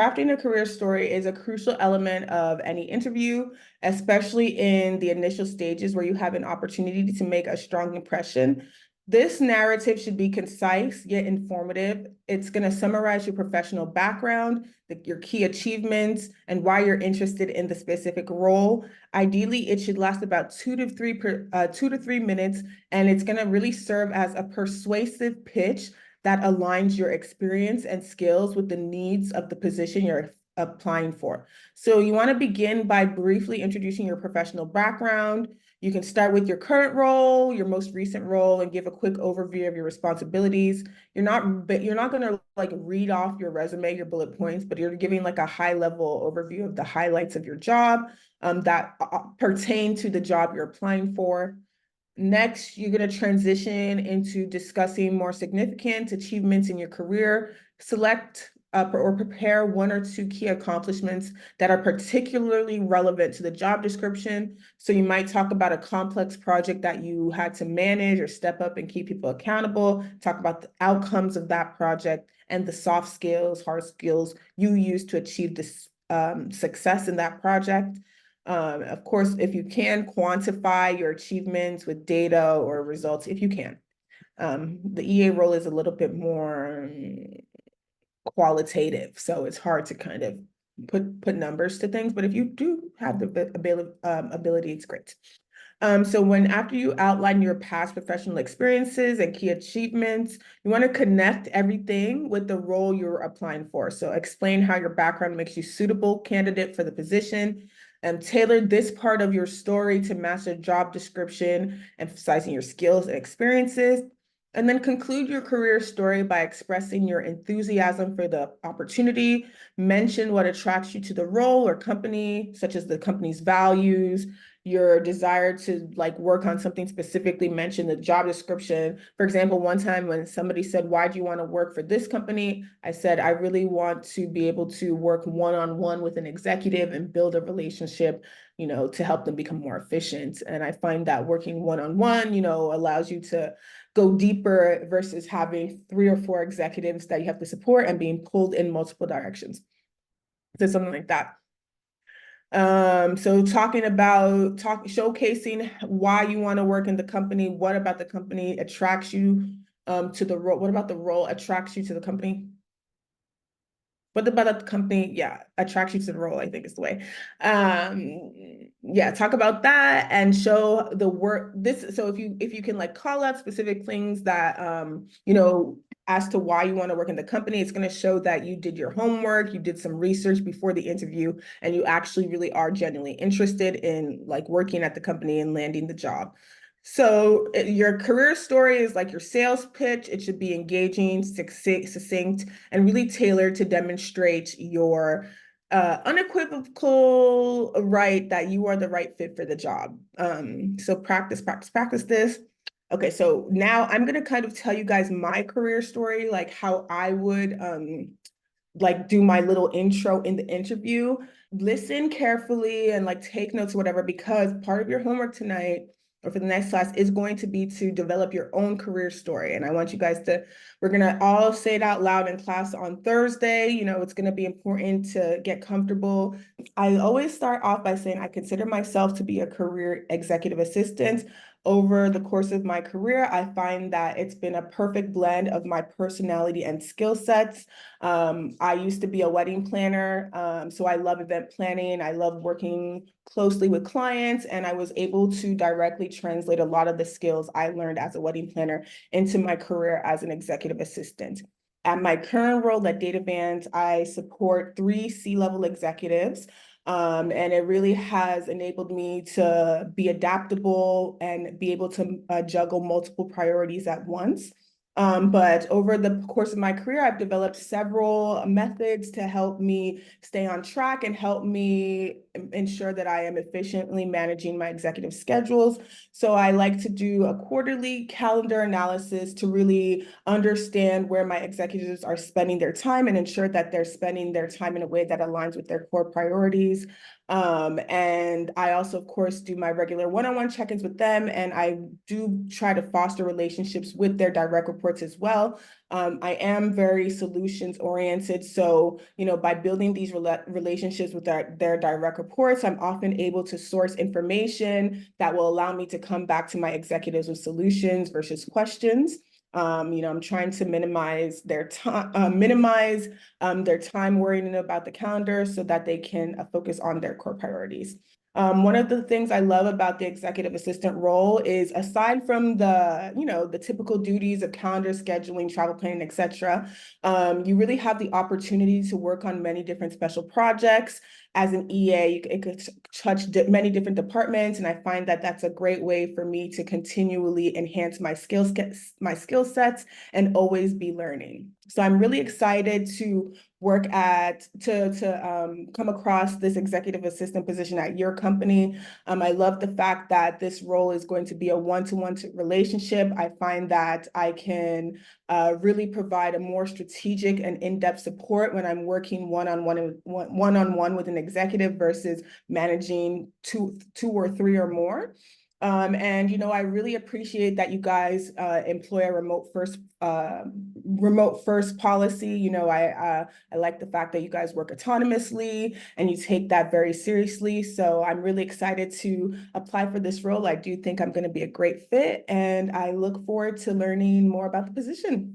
Crafting a career story is a crucial element of any interview, especially in the initial stages where you have an opportunity to make a strong impression. This narrative should be concise yet informative. It's going to summarize your professional background, your key achievements, and why you're interested in the specific role. Ideally, it should last about 2 to 3 minutes, and it's going to really serve as a persuasive pitch that aligns your experience and skills with the needs of the position you're applying for. So you want to begin by briefly introducing your professional background. You can start with your current role, your most recent role, and give a quick overview of your responsibilities. You're not going to like read off your resume, your bullet points, but you're giving like a high level overview of the highlights of your job that pertain to the job you're applying for. Next, you're going to transition into discussing more significant achievements in your career. Select or prepare 1 or 2 key accomplishments that are particularly relevant to the job description. So you might talk about a complex project that you had to manage or step up and keep people accountable, talk about the outcomes of that project and the soft skills, hard skills you use to achieve this success in that project. Of course, if you can, quantify your achievements with data or results, if you can. The EA role is a little bit more qualitative, so it's hard to kind of put numbers to things, but if you do have the ability, it's great. So after you outline your past professional experiences and key achievements, you want to connect everything with the role you're applying for. So explain how your background makes you suitable candidate for the position, and tailor this part of your story to match the job description, emphasizing your skills and experiences. And then conclude your career story by expressing your enthusiasm for the opportunity. Mention what attracts you to the role or company, such as the company's values, your desire to like work on something specifically. Mention the job description. For example, one time when somebody said, "Why do you want to work for this company?" I said, "I really want to be able to work one-on-one with an executive and build a relationship, to help them become more efficient." And I find that working one-on-one, allows you to go deeper versus having 3 or 4 executives that you have to support and being pulled in multiple directions. So something like that. So showcasing why you want to work in the company, what about the company attracts you to the role, what about the role attracts you to the company? What about the company, attracts you to the role, I think is the way. Talk about that and show the work. So if you can like call out specific things that as to why you want to work in the company, it's going to show that you did your homework, you did some research before the interview, and you actually really are genuinely interested in like working at the company and landing the job. So your career story is like your sales pitch. It should be engaging, succinct, and really tailored to demonstrate your unequivocal right that you are the right fit for the job. So practice this. Okay, so now I'm going to kind of tell you guys my career story, like how I would like do my little intro in the interview. Listen carefully and like take notes or whatever, because part of your homework tonight or for the next class is going to be to develop your own career story. And I want you guys we're going to all say it out loud in class on Thursday. It's going to be important to get comfortable. I always start off by saying I consider myself to be a career executive assistant. Over the course of my career, I find that it's been a perfect blend of my personality and skill sets. I used to be a wedding planner, so I love event planning. I love working closely with clients, and I was able to directly translate a lot of the skills I learned as a wedding planner into my career as an executive assistant. At my current role at DataVans, I support 3 C-level executives. And it really has enabled me to be adaptable and be able to juggle multiple priorities at once. But over the course of my career, I've developed several methods to help me stay on track and help me ensure that I am efficiently managing my executive schedules. So I like to do a quarterly calendar analysis to really understand where my executives are spending their time and ensure that they're spending their time in a way that aligns with their core priorities. And I also, of course, do my regular one-on-one check-ins with them, and I do try to foster relationships with their direct reports reports as well. I am very solutions oriented. So, by building these relationships with their direct reports, I'm often able to source information that will allow me to come back to my executives with solutions versus questions. I'm trying to minimize their time, their time worrying about the calendar so that they can focus on their core priorities. One of the things I love about the executive assistant role is, aside from the typical duties of calendar scheduling, travel planning, etc., you really have the opportunity to work on many different special projects. As an EA, it could touch many different departments, and I find that that's a great way for me to continually enhance my skill sets and always be learning. So I'm really excited to come across this executive assistant position at your company. I love the fact that this role is going to be a one-to-one relationship. I find that I can really provide a more strategic and in-depth support when I'm working one-on-one with an executive versus managing two or three or more. And I really appreciate that you guys employ a remote first policy. I like the fact that you guys work autonomously and you take that very seriously. So I'm really excited to apply for this role. I do think I'm going to be a great fit, and I look forward to learning more about the position.